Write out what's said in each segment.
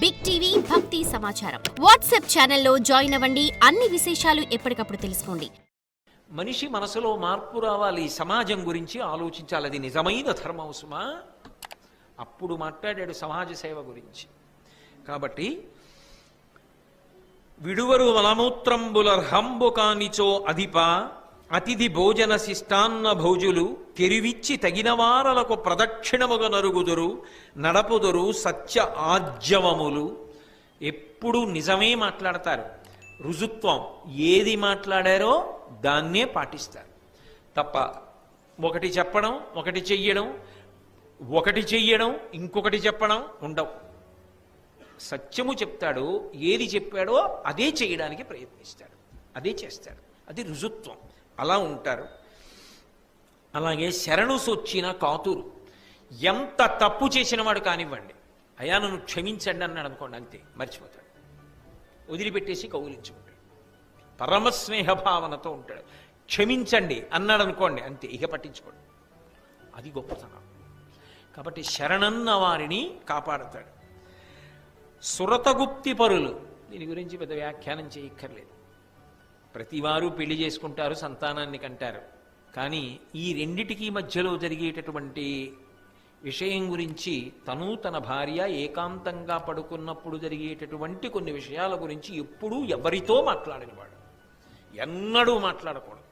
Big TV భక్తి సమాచారం WhatsApp ఛానల్లో జాయిన్ అవ్వండి. అన్ని విశేషాలు ఎప్పటికప్పుడు తెలుసుకోండి. మనిషి మనసులో మార్పు రావాలి, సమాజం గురించి ఆలోచించాలి. అది నిజమైన ధర్మం సుమా. అప్పుడు మాట్లాడాడు సమాజ సేవ గురించి. కాబట్టి విడువరు మలమూత్రంబులర్హంబు కానిచో అధిప అతిథి భోజన శిష్టాన్న భోజులు కెరివిచ్చి తగిన వారలకు ప్రదక్షిణముగా నరుగుదురు నడపుదురు సత్య ఆజ్యవములు. ఎప్పుడు నిజమే మాట్లాడతారు. రుజుత్వం ఏది మాట్లాడారో దాన్నే పాటిస్తారు తప్ప ఒకటి చెప్పడం ఒకటి చెయ్యడం ఇంకొకటి చెప్పడం ఉండవు. సత్యము చెప్తాడు, ఏది చెప్పాడో అదే చేయడానికి ప్రయత్నిస్తాడు, అదే చేస్తాడు. అది రుజుత్వం. అలా ఉంటారు. అలాగే శరణు సొచ్చిన కాతురు. ఎంత తప్పు చేసిన వాడు కానివ్వండి, అయ్యా నన్ను క్షమించండి అన్నాడు అనుకోండి, అంతే మర్చిపోతాడు, వదిలిపెట్టేసి కౌగిలించుకుంటాడు, పరమస్నేహ భావనతో ఉంటాడు. క్షమించండి అన్నాడు అనుకోండి, అంతే, ఇక పట్టించుకోండి. అది గొప్పతనం. కాబట్టి శరణన్న వారిని కాపాడతాడు. సురతగుప్తి పరులు, దీని గురించి పెద్ద వ్యాఖ్యానం చేయక్కర్లేదు. ప్రతివారు పెళ్లి చేసుకుంటారు, సంతానాన్ని కంటారు. కానీ ఈ రెండిటికి మధ్యలో జరిగేటటువంటి విషయం గురించి తను తన భార్య ఏకాంతంగా పడుకున్నప్పుడు జరిగేటటువంటి కొన్ని విషయాల గురించి ఎప్పుడూ ఎవరితో మాట్లాడనివాడు, ఎన్నడూ మాట్లాడకూడదు.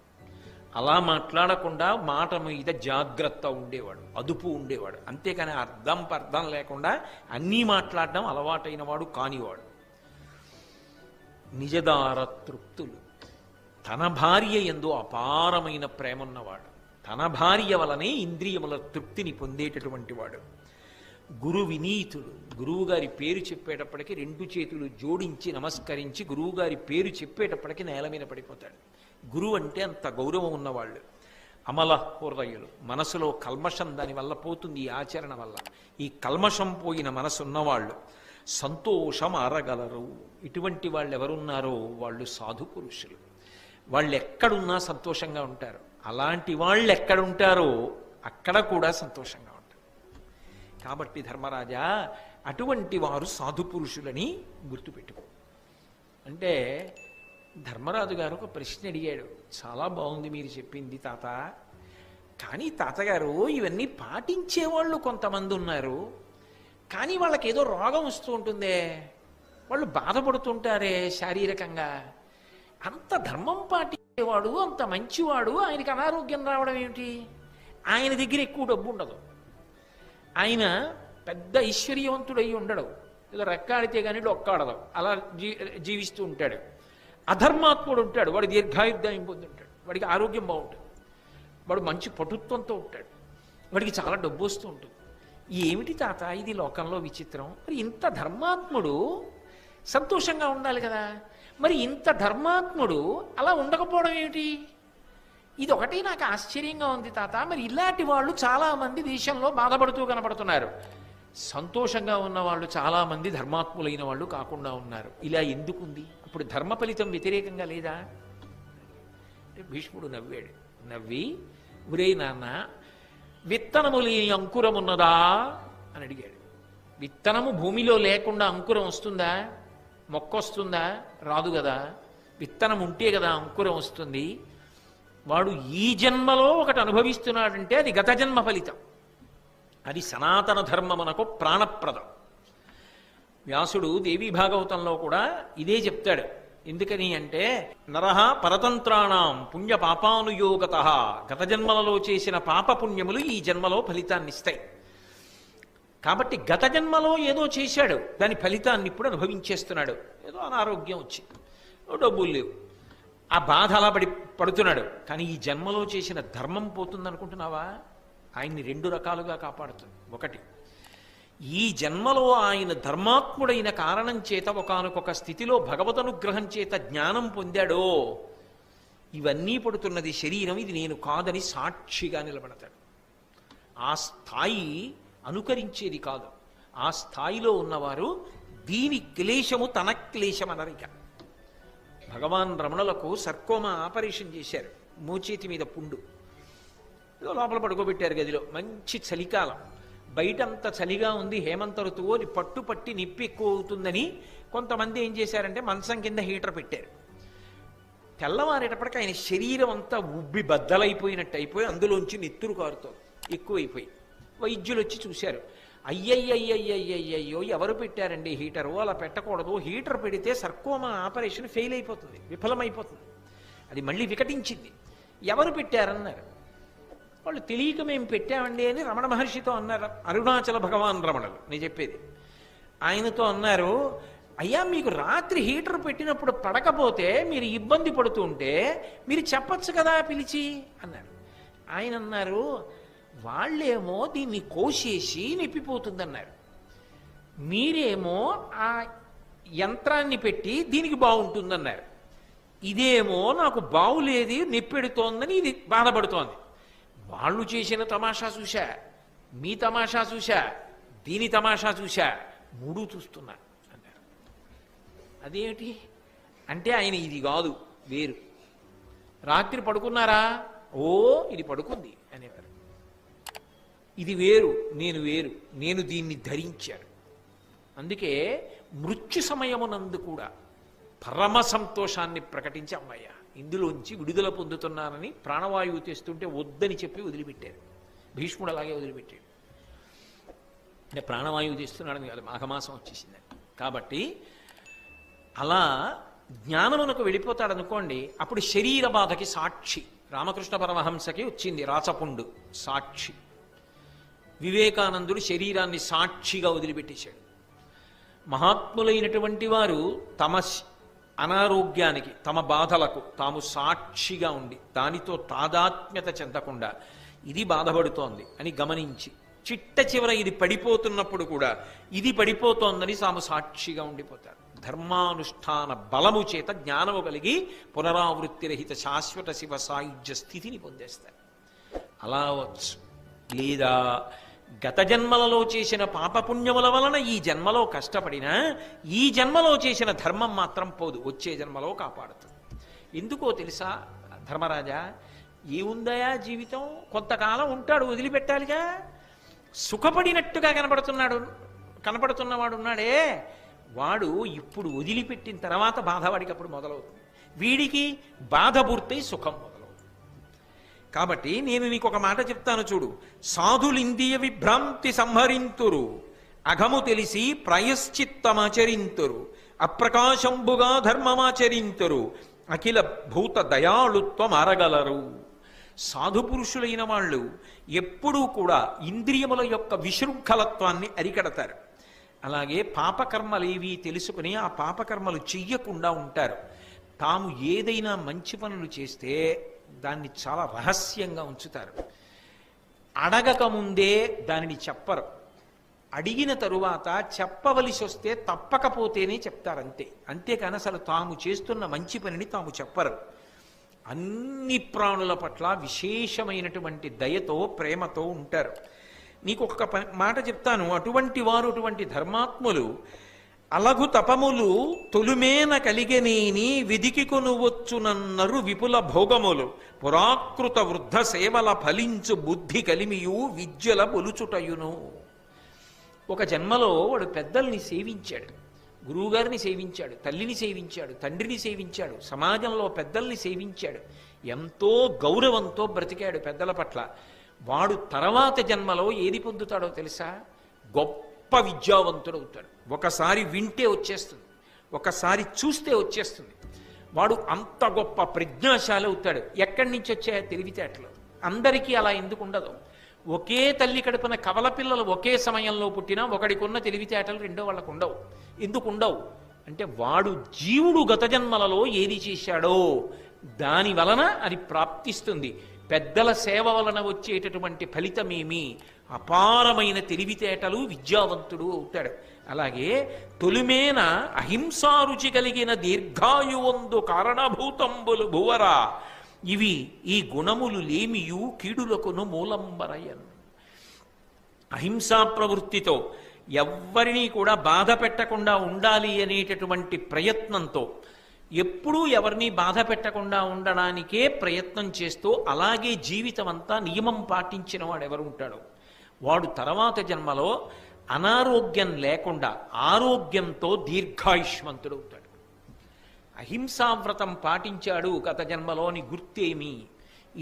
అలా మాట్లాడకుండా మాట మీద జాగ్రత్త ఉండేవాడు, అదుపు ఉండేవాడు. అంతేకాని అర్థం పర్థం లేకుండా అన్నీ మాట్లాడడం అలవాటైన వాడు కానివాడు. నిజదార తృప్తులు. తన భార్య యందు అపారమైన ప్రేమ ఉన్నవాడు, తన భార్య వలనే ఇంద్రియముల తృప్తిని పొందేటటువంటి వాడు. గురు వినీతుడు. గురువుగారి పేరు చెప్పేటప్పటికి రెండు చేతులు జోడించి నమస్కరించి గురువుగారి పేరు చెప్పేటప్పటికి నేల మీద పడిపోతాడు. గురువు అంటే అంత గౌరవం ఉన్నవాళ్ళు. అమల హృదయులు. మనసులో కల్మషం దానివల్ల పోతుంది, ఈ ఆచరణ వల్ల. ఈ కల్మషం పోయిన మనసు ఉన్నవాళ్ళు సంతోషం అరగలరు. ఇటువంటి వాళ్ళు ఎవరున్నారో వాళ్ళు సాధు పురుషులు. వాళ్ళు ఎక్కడున్నా సంతోషంగా ఉంటారు. అలాంటి వాళ్ళు ఎక్కడుంటారో అక్కడ కూడా సంతోషంగా ఉంటారు. కాబట్టి ధర్మరాజా, అటువంటి వారు సాధు పురుషులని గుర్తుపెట్టుకో. అంటే ధర్మరాజు గారు ఒక ప్రశ్న అడిగాడు. చాలా బాగుంది మీరు చెప్పింది తాత, కానీ తాతగారు ఇవన్నీ పాటించేవాళ్ళు కొంతమంది ఉన్నారు, కానీ వాళ్ళకి ఏదో రోగం వస్తూ ఉంటుందే, వాళ్ళు బాధపడుతుంటారే శారీరకంగా. అంత ధర్మం పాటించేవాడు, అంత మంచివాడు, ఆయనకి అనారోగ్యం రావడం ఏమిటి? ఆయన దగ్గర ఎక్కువ డబ్బు ఉండదు, ఆయన పెద్ద ఐశ్వర్యవంతుడై ఉండడు, ఏదో రెక్కాడితే కానీ డొక్కాడదు, అలా జీవిస్తూ ఉంటాడు. అధర్మాత్ముడు ఉంటాడు, వాడు దీర్ఘాయుర్దాయం పొందుంటాడు, వాడికి ఆరోగ్యం బాగుంటుంది, వాడు మంచి పటుత్వంతో ఉంటాడు, వాడికి చాలా డబ్బు వస్తూ ఉంటుంది. ఏమిటి తాత ఇది లోకంలో విచిత్రం? మరి ఇంత ధర్మాత్ముడు సంతోషంగా ఉండాలి కదా, మరి ఇంత ధర్మాత్ముడు అలా ఉండకపోవడం ఏమిటి? ఇది ఒకటి నాకు ఆశ్చర్యంగా ఉంది తాత. మరి ఇలాంటి వాళ్ళు చాలామంది దేశంలో బాధపడుతూ కనపడుతున్నారు. సంతోషంగా ఉన్న వాళ్ళు చాలామంది ధర్మాత్ములైన వాళ్ళు కాకుండా ఉన్నారు. ఇలా ఎందుకుంది? అప్పుడు ధర్మ ఫలితం వ్యతిరేకంగా లేదా? భీష్ముడు నవ్వాడు. నవ్వి, ఒరే నాన్న, విత్తనము లేని అంకురం ఉన్నదా అని అడిగాడు. విత్తనము భూమిలో లేకుండా అంకురం వస్తుందా? మొక్క వస్తుందా? రాదు కదా. విత్తనం ఉంటే కదా అంకురం వస్తుంది. వాడు ఈ జన్మలో ఒకటి అనుభవిస్తున్నాడంటే అది గత జన్మ ఫలితం. అది సనాతన ధర్మమునకు ప్రాణప్రదం. వ్యాసుడు దేవీ భాగవతంలో కూడా ఇదే చెప్తాడు. ఎందుకని అంటే, నరహ పరతంత్రాణం పుణ్య పాపానుయోగత. గత జన్మలలో చేసిన పాప పుణ్యములు ఈ జన్మలో ఫలితాన్ని ఇస్తాయి. కాబట్టి గత జన్మలో ఏదో చేశాడు, దాని ఫలితాన్ని ఇప్పుడు అనుభవించేస్తున్నాడు. ఏదో అనారోగ్యం వచ్చింది, డబ్బులు లేవు, ఆ బాధ అలా పడుతున్నాడు. కానీ ఈ జన్మలో చేసిన ధర్మం పోతుందనుకుంటున్నావా? ఆయన్ని రెండు రకాలుగా కాపాడుతుంది. ఒకటి, ఈ జన్మలో ఆయన ధర్మాత్ముడైన కారణం చేత ఒకానొక స్థితిలో భగవదనుగ్రహం చేత జ్ఞానం పొందాడో, ఇవన్నీ పడుతున్నది శరీరం, ఇది నేను కాదని సాక్షిగా నిలబడతాడు. ఆ స్థాయి అనుకరించేది కాదు. ఆ స్థాయిలో ఉన్నవారు దీని క్లేశము తన క్లేశం అనరిక. భగవాన్ రమణులకు సర్కోమా ఆపరేషన్ చేశారు. మోచేతి మీద పుండు, ఏదో లోపల పడుకోబెట్టారు గదిలో. మంచి చలికాలం, బయటంత చలిగా ఉంది, హేమంత ఋతువు, అది పట్టుపట్టి నిప్పి ఎక్కువ అవుతుందని కొంతమంది ఏం చేశారంటే మంచం కింద హీటర్ పెట్టారు. తెల్లవారేటప్పటికి ఆయన శరీరం అంతా ఉబ్బి బద్దలైపోయినట్టు అయిపోయి అందులోంచి నెత్తురు కారుతోంది, ఎక్కువైపోయి. వైద్యులు వచ్చి చూశారు. అయ్యయ్యయ్యయ్యయ్యో, ఎవరు పెట్టారండి హీటరు? అలా పెట్టకూడదు, హీటర్ పెడితే సర్కోమా ఆపరేషన్ ఫెయిల్ అయిపోతుంది, విఫలమైపోతుంది, అది మళ్ళీ వికటించింది. ఎవరు పెట్టారన్నారు. వాళ్ళు తెలియక మేము పెట్టామండి అని రమణ మహర్షితో అన్నారు. అరుణాచల భగవాన్ రమణులు నేను చెప్పేది. ఆయనతో అన్నారు, అయ్యా మీకు రాత్రి హీటర్ పెట్టినప్పుడు పడకపోతే మీరు ఇబ్బంది పడుతుంటే మీరు చెప్పచ్చు కదా పిలిచి అన్నారు. ఆయన అన్నారు, వాళ్ళేమో దీన్ని కోసేసి నిప్పిపోతుందన్నారు, మీరేమో ఆ యంత్రాన్ని పెట్టి దీనికి బాగుంటుందన్నారు. ఇదేమో నాకు బావులేది నిప్పెడుతోందని ఇది బాధపడుతోంది. వాళ్ళు చేసిన తమాషా చూశా, మీ తమాషా చూశా, దీని తమాషా చూశా, మూడు చూస్తున్నా అన్నారు. అదేమిటి అంటే ఆయన ఇది కాదు వేరు. రాత్రి పడుకున్నారా? ఓ ఇది పడుకుంది అనేవారు. ఇది వేరు, నేను వేరు, నేను దీన్ని ధరించాను. అందుకే మృత్యు సమయమునందు కూడా పరమ సంతోషాన్ని ప్రకటించి అమ్మయ్య ఇందులోంచి విడుదల పొందుతున్నానని ప్రాణవాయువు తెస్తుంటే వద్దని చెప్పి వదిలిపెట్టారు. భీష్ముడు అలాగే వదిలిపెట్టాడు. అంటే ప్రాణవాయువు తెస్తున్నాడని కాదు, మాఘమాసం వచ్చేసింది కాబట్టి. అలా జ్ఞానమునకు వెళ్ళిపోతాడనుకోండి, అప్పుడు శరీర బాధకి సాక్షి. రామకృష్ణ పరమహంసకి వచ్చింది రాచపుండు సాక్షి. వివేకానందుడు శరీరాన్ని సాక్షిగా వదిలిపెట్టేశాడు. మహాత్ములైనటువంటి వారు తమ అనారోగ్యానికి, తమ బాధలకు తాము సాక్షిగా ఉండి దానితో తాదాత్మ్యత చెందకుండా ఇది బాధపడుతోంది అని గమనించి చిట్ట చివర ఇది పడిపోతున్నప్పుడు కూడా ఇది పడిపోతోందని తాము సాక్షిగా ఉండిపోతారు. ధర్మానుష్ఠాన బలము చేత జ్ఞానము కలిగి పునరావృత్తి రహిత శాశ్వత శివ సాయుధ్య స్థితిని పొందేస్తారు. అలా అవచ్చు. లేదా గత జన్మలలో చేసిన పాపపుణ్యముల వలన ఈ జన్మలో కష్టపడినా ఈ జన్మలో చేసిన ధర్మం మాత్రం పోదు, వచ్చే జన్మలో కాపాడుతుంది. ఎందుకో తెలుసా ధర్మరాజా? ఏముందయా జీవితం, కొంతకాలం ఉంటాడు, వదిలిపెట్టాలిగా. సుఖపడినట్టుగా కనపడుతున్నవాడు ఉన్నాడే, వాడు ఇప్పుడు వదిలిపెట్టిన తర్వాత బాధ వాడికి అప్పుడు మొదలవుతుంది. వీడికి బాధ పూర్తయి సుఖం మొదలవుతుంది. కాబట్టి నేను నీకు ఒక మాట చెప్తాను చూడు. సాధులిందియ విభ్రాంతి సంహరింతురు, అఘము తెలిసి ప్రాయశ్చిత్తమాచరింతురు, అప్రకాశంబుగా ధర్మమాచరింతురు, అఖిల భూత దయాళుత్వం అరగలరు. సాధుపురుషులైన వాళ్ళు ఎప్పుడూ కూడా ఇంద్రియముల యొక్క విశృంఖలత్వాన్ని అరికడతారు. అలాగే పాపకర్మలేవి తెలుసుకుని ఆ పాపకర్మలు చెయ్యకుండా ఉంటారు. తాము ఏదైనా మంచి పనులు చేస్తే దాన్ని చాలా రహస్యంగా ఉంచుతారు. అడగక ముందే దానిని చెప్పరు. అడిగిన తరువాత చెప్పవలసి వస్తే తప్పకపోతేనే చెప్తారంతే. అంతేకాని అసలు తాము చేస్తున్న మంచి పనిని తాము చెప్పరు. అన్ని ప్రాణుల పట్ల విశేషమైనటువంటి దయతో ప్రేమతో ఉంటారు. నీకు ఒక మాట చెప్తాను. అటువంటి వారు, అటువంటి ధర్మాత్ములు అలగు తపములు తొలుమేన కలిగెనేని విధికి కొనువచ్చునన్నరు విపుల భోగములు, పురాకృత వృద్ధ సేవల ఫలించు బుద్ధి కలిమియు విద్యల బొలుచుటయును. ఒక జన్మలో వాడు పెద్దల్ని సేవించాడు, గురువుగారిని సేవించాడు, తల్లిని సేవించాడు, తండ్రిని సేవించాడు, సమాజంలో పెద్దల్ని సేవించాడు, ఎంతో గౌరవంతో బ్రతికాడు పెద్దల పట్ల. వాడు తర్వాత జన్మలో ఏది పొందుతాడో తెలుసా? గొప్ప విద్యావంతుడు అవుతాడు. ఒకసారి వింటే వచ్చేస్తుంది, ఒకసారి చూస్తే వచ్చేస్తుంది. వాడు అంత గొప్ప ప్రజ్ఞాశాలి అవుతాడు. ఎక్కడి నుంచి వచ్చాయో తెలివితేటలు. అందరికీ అలా ఎందుకు ఉండదు? ఒకే తల్లి కడుపున కవల పిల్లలు ఒకే సమయంలో పుట్టినా ఒకడికున్న తెలివితేటలు రెండో వాళ్ళకు ఉండవు. ఎందుకు ఉండవు అంటే వాడు జీవుడు గత జన్మలలో ఏది చేశాడో దాని వలన అది ప్రాప్తిస్తుంది. పెద్దల సేవ వలన వచ్చేటటువంటి ఫలితమేమి? అపారమైన తెలివితేటలు, విద్యావంతుడు అవుతాడు. అలాగే తొలిమేన అహింసారుచి కలిగిన దీర్ఘాయువందు కారణభూతంబులు భువరా, ఇవి ఈ గుణములు లేమియు కీడులకును మూలంబరయన్. అహింసా ప్రవృత్తితో ఎవ్వరినీ కూడా బాధ పెట్టకుండా ఉండాలి అనేటటువంటి ప్రయత్నంతో, ఎప్పుడూ ఎవరిని బాధ పెట్టకుండా ఉండడానికే ప్రయత్నం చేస్తూ అలాగే జీవితం అంతా నియమం పాటించిన వాడు ఎవరు ఉంటాడో వాడు తర్వాత జన్మలో అనారోగ్యం లేకుండా ఆరోగ్యంతో దీర్ఘాయుష్మంతుడవుతాడు. అహింసావ్రతం పాటించాడు గత జన్మలోని గుర్తేమి,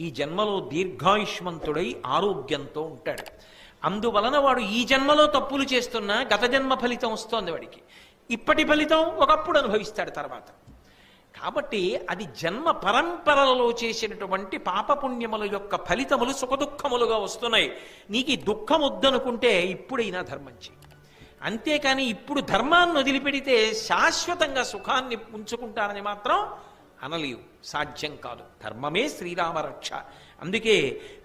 ఈ జన్మలో దీర్ఘాయుష్మంతుడై ఆరోగ్యంతో ఉంటాడు. అందువలన వాడు ఈ జన్మలో తప్పులు చేస్తున్నా గత జన్మ ఫలితం వస్తోంది వాడికి, ఇప్పటి ఫలితం ఒకప్పుడు అనుభవిస్తాడు తర్వాత. కాబట్టి అది జన్మ పరంపరలలో చేసినటువంటి పాపపుణ్యముల యొక్క ఫలితములు సుఖదుఖములుగా వస్తున్నాయి. నీకు ఈ దుఃఖం వద్దనుకుంటే ఇప్పుడైనా ధర్మం చెయ్యి. అంతేకాని ఇప్పుడు ధర్మాన్ని వదిలిపెడితే శాశ్వతంగా సుఖాన్ని ఉంచుకుంటానని మాత్రం అనలేవు, సాధ్యం కాదు. ధర్మమే శ్రీరామ రక్ష. అందుకే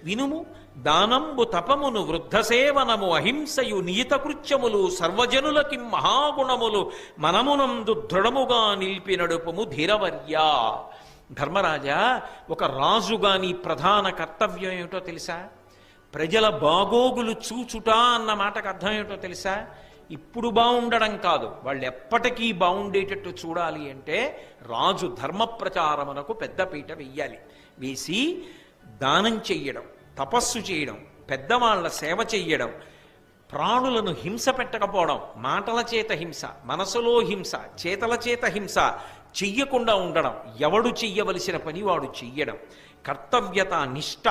వినుము, దానంబు తపమును వృద్ధసేవనము అహింసయు నియత కృత్యములు సర్వజనులకి మహాగుణములు మనమునందు దృఢముగా నిలిపి నడుపుము ధీరవర్యా. ధర్మరాజా, ఒక రాజుగా నీ ప్రధాన కర్తవ్యం ఏమిటో తెలుసా? ప్రజల బాగోగులు చూచుట అన్న మాటకు అర్థం ఏమిటో తెలుసా? ఇప్పుడు బాగుండడం కాదు, వాళ్ళు ఎప్పటికీ బాగుండేటట్టు చూడాలి అంటే రాజు ధర్మ ప్రచారమునకు పెద్దపీట వెయ్యాలి. వేసి దానం చెయ్యడం, తపస్సు చేయడం, పెద్దవాళ్ల సేవ చెయ్యడం, ప్రాణులను హింస పెట్టకపోవడం, మాటల చేత హింస, మనసులో హింస, చేతల చేత హింస చెయ్యకుండా ఉండడం, ఎవడు చెయ్యవలసిన పని వాడు చెయ్యడం, కర్తవ్యత, నిష్ఠ,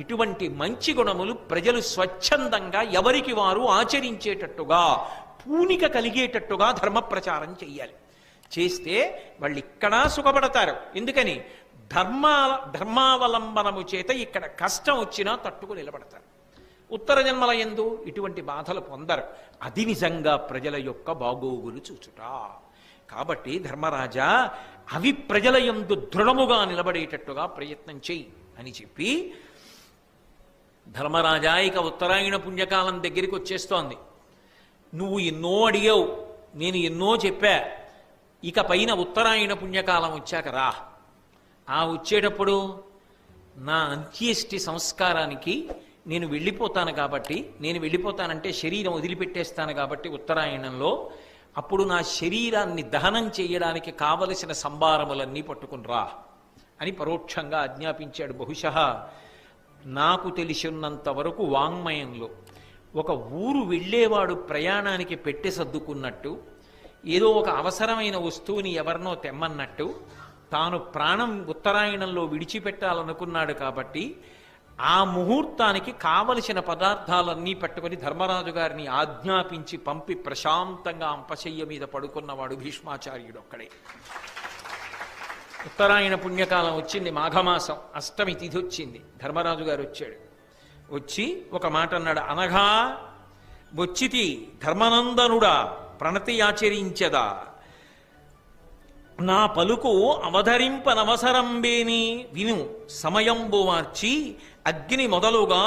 ఇటువంటి మంచి గుణములు ప్రజలు స్వచ్ఛందంగా ఎవరికి వారు ఆచరించేటట్టుగా పూనిక కలిగేటట్టుగా ధర్మ ప్రచారం చెయ్యాలి. చేస్తే వాళ్ళు ఇక్కడ సుఖపడతారు. ఎందుకని? ధర్మావలంబనము చేత ఇక్కడ కష్టం వచ్చినా తట్టుకు నిలబడతారు. ఉత్తర జన్మల యందు ఇటువంటి బాధలు పొందరు. అది నిజంగా ప్రజల యొక్క బాగోగులు చూచుట. కాబట్టి ధర్మరాజా, అవి ప్రజల యందు దృఢముగా నిలబడేటట్టుగా ప్రయత్నం చెయ్యి అని చెప్పి, ధర్మరాజా ఇక ఉత్తరాయణ పుణ్యకాలం దగ్గరికి వచ్చేస్తోంది. నువ్వు ఎన్నో అడిగావు, నేను ఎన్నో చెప్పా. ఇక పైన ఉత్తరాయణ పుణ్యకాలం వచ్చాక రా. ఆ వచ్చేటప్పుడు నా అంత్యేష్టి సంస్కారానికి నేను వెళ్ళిపోతాను కాబట్టి, నేను వెళ్ళిపోతానంటే శరీరం వదిలిపెట్టేస్తాను కాబట్టి ఉత్తరాయణంలో, అప్పుడు నా శరీరాన్ని దహనం చేయడానికి కావలసిన సంభారములన్నీ పట్టుకుని రా అని పరోక్షంగా ఆజ్ఞాపించాడు. బహుశः నాకు తెలిసినంత వరకు వాంగ్మయంలో ఒక ఊరు వెళ్ళేవాడు ప్రయాణానికి పెట్టె సర్దుకున్నట్టు, ఏదో ఒక అవసరమైన వస్తువుని ఎవరినో తెమ్మన్నట్టు, తాను ప్రాణం ఉత్తరాయణంలో విడిచిపెట్టాలనుకున్నాడు కాబట్టి ఆ ముహూర్తానికి కావలసిన పదార్థాలన్నీ పట్టుకొని ధర్మరాజు గారిని ఆజ్ఞాపించి పంపి ప్రశాంతంగా అంపశయ్య మీద పడుకున్నవాడు భీష్మాచార్యుడు ఒక్కడే. ఉత్తరాయణ పుణ్యకాలం వచ్చింది, మాఘమాసం అష్టమి తిథి వచ్చింది. ధర్మరాజు గారు వచ్చాడు. వచ్చి ఒక మాట అన్నాడు. అనగా వచ్చితి ధర్మనందనుడా ప్రణతి ఆచరించదా, నా పలుకు అవధరింపనవసరంబేని విను, సమయంబు మార్చి అగ్ని మొదలుగా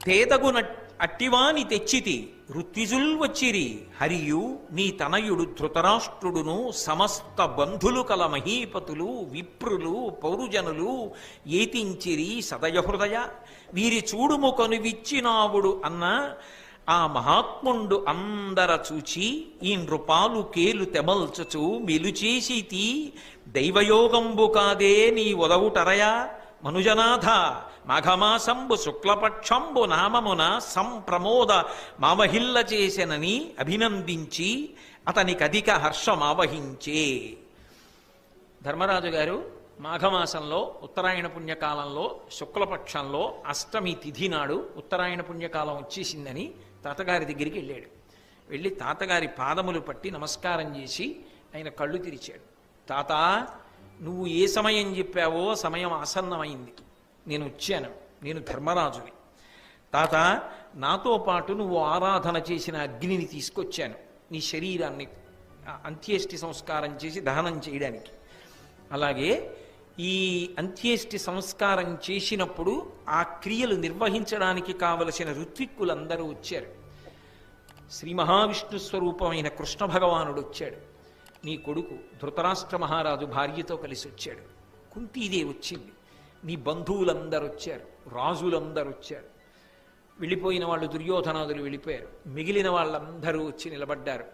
తేదగున అట్టివాని తెచ్చితి, ఋత్విజుల్ వచ్చిరి హరియు నీ తనయుడు ధృతరాష్ట్రుడును సమస్త బంధులు కల మహీపతులు విప్రులు పౌరుజనులు ఏతించిరి సదయహృదయ, వీరి చూడుము కొనువిచ్చినావుడు అన్న ఆ మహాత్ముండు అందర చూచి ఈ నృపాలు కేలు తెమల్చుచు మెలుచేసి దైవయోగంబు కాదే నీ ఉదవుటరయా, మనుజనాథ మాఘమాసంబు శుక్లపక్షంబు నామమున సంప్రమోద మావహిల్ల చేసెనని అభినందించి అతనికి అధిక హర్షమావహించే. ధర్మరాజు గారు మాఘమాసంలో ఉత్తరాయణ పుణ్యకాలంలో శుక్లపక్షంలో అష్టమి తిథి నాడు ఉత్తరాయణ పుణ్యకాలం వచ్చేసిందని తాతగారి దగ్గరికి వెళ్ళాడు. వెళ్ళి తాతగారి పాదములు పట్టి నమస్కారం చేసి ఆయన కళ్ళు తెరిచాడు. తాత, నువ్వు ఏ సమయం చెప్పావో సమయం ఆసన్నమైంది, నేను వచ్చాను, నేను ధర్మరాజుని. తాత, నాతో పాటు నువ్వు ఆరాధన చేసిన అగ్నిని తీసుకొచ్చాను నీ శరీరాన్ని అంత్యేష్టి సంస్కారం చేసి దహనం చేయడానికి. అలాగే ఈ అంత్యేష్టి సంస్కారం చేసినప్పుడు ఆ క్రియలు నిర్వహించడానికి కావలసిన ఋత్విక్కులందరూ వచ్చారు. శ్రీ మహావిష్ణు స్వరూపమైన కృష్ణ భగవానుడు వచ్చాడు. నీ కొడుకు ధృతరాష్ట్ర మహారాజు భార్యతో కలిసి వచ్చాడు. కుంతీదేవి వచ్చింది. నీ బంధువులందరూ వచ్చారు, రాజులందరూ వచ్చారు. వెళ్ళిపోయిన వాళ్ళు దుర్యోధనాదులు వెళ్ళిపోయారు. మిగిలిన వాళ్ళందరూ వచ్చి నిలబడ్డారు.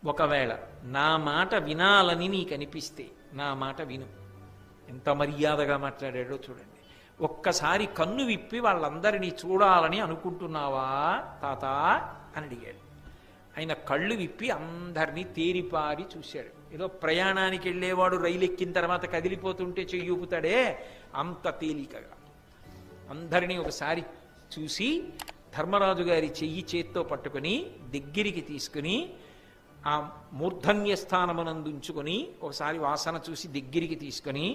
ఒకవేళ నా మాట వినాలని నీకు అనిపిస్తే నా మాట విను. ఎంత మర్యాదగా మాట్లాడాడో చూడండి. ఒక్కసారి కన్ను విప్పి వాళ్ళందరినీ చూడాలని అనుకుంటున్నావా తాత అని అడిగాడు. ఆయన కళ్ళు విప్పి అందరినీ తేరిపారి చూశాడు. ఏదో ప్రయాణానికి వెళ్ళేవాడు రైలు ఎక్కిన తర్వాత కదిలిపోతుంటే చెయ్యూపుతాడే అంత తేలికగా అందరినీ ఒకసారి చూసి ధర్మరాజు గారి చెయ్యి చేత్తో పట్టుకుని దగ్గరికి తీసుకుని ఆ మూర్ధన్య స్థానమునందుంచుకొని ఒకసారి వాసన చూసి దగ్గరికి తీసుకొని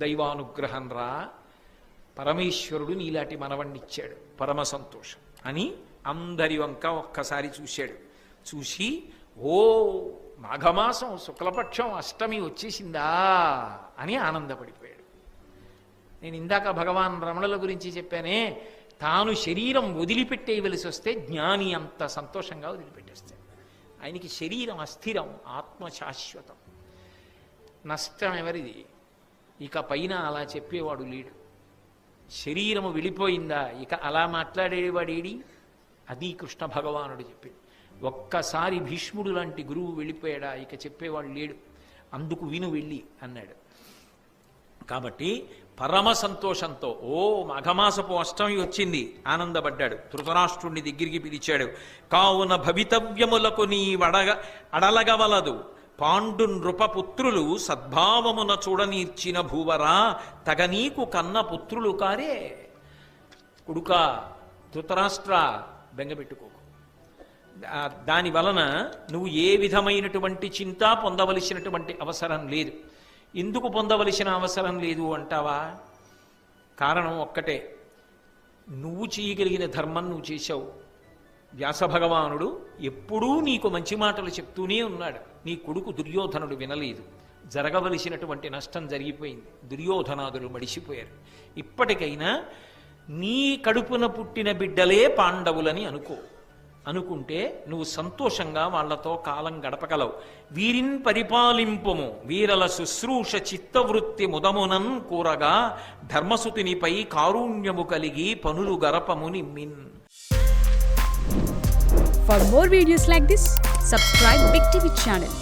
దైవానుగ్రహం రా, పరమేశ్వరుడు నీలాంటి మనవణ్ణిచ్చాడు, పరమ సంతోషం అని అందరి వంక ఒక్కసారి చూశాడు. చూసి ఓ మాఘమాసం శుక్లపక్షం అష్టమి వచ్చేసిందా అని ఆనందపడిపోయాడు. నేను ఇందాక భగవాన్ రమణుల గురించి చెప్పానే, తాను శరీరం వదిలిపెట్టేయవలసి వస్తే జ్ఞాని అంత సంతోషంగా వదిలిపెట్టేస్తాడు. ఆయనకి శరీరం అస్థిరం, ఆత్మ శాశ్వతం. నష్టం ఎవరిది? ఇక పైన అలా చెప్పేవాడు లేడు. శరీరము వెళ్ళిపోయిందా ఇక అలా మాట్లాడేవాడేడి? అది కృష్ణ భగవానుడు చెప్పింది. ఒక్కసారి భీష్ముడు లాంటి గురువు వెళ్ళిపోయాడా ఇక చెప్పేవాడు లేడు, అందుకు విను వెళ్ళి అన్నాడు. కాబట్టి పరమ సంతోషంతో ఓ మాఘమాసపు అష్టమి వచ్చింది ఆనందపడ్డాడు. ధృతరాష్ట్రుణ్ణి దగ్గరికి పిలిచాడు. కావున భవితవ్యములకు నీ అడలగవలదు, పాండు నృపపుత్రులు సద్భావమున చూడనీర్చిన భూవరా, తగనీకు కన్న పుత్రులు కారే. కొడుకా ధృతరాష్ట్ర, బెంగపెట్టుకోకు. దాని వలన నువ్వు ఏ విధమైనటువంటి చింత పొందవలసినటువంటి అవసరం లేదు. ఎందుకు పొందవలసిన అవసరం లేదు అంటావా? కారణం ఒక్కటే, నువ్వు చేయగలిగిన ధర్మం నువ్వు చేశావు. వ్యాసభగవానుడు ఎప్పుడూ నీకు మంచి మాటలు చెప్తూనే ఉన్నాడు. నీ కొడుకు దుర్యోధనుడు వినలేదు, జరగవలసినటువంటి నష్టం జరిగిపోయింది, దుర్యోధనాదులు మడిసిపోయారు. ఇప్పటికైనా నీ కడుపున పుట్టిన బిడ్డలే పాండవులని అనుకుంటే నువ్వు సంతోషంగా వాళ్లతో కాలం గడపగలవు. వీరిన్ పరిపాలింపుము వీరల శుశ్రూష చిత్తవృత్తి ముదమునన్ కూరగా, ధర్మసుతునిపై కారుణ్యము కలిగి పనులు గరపము నిమ్మిన్. For more videos like this, subscribe Big TV channel.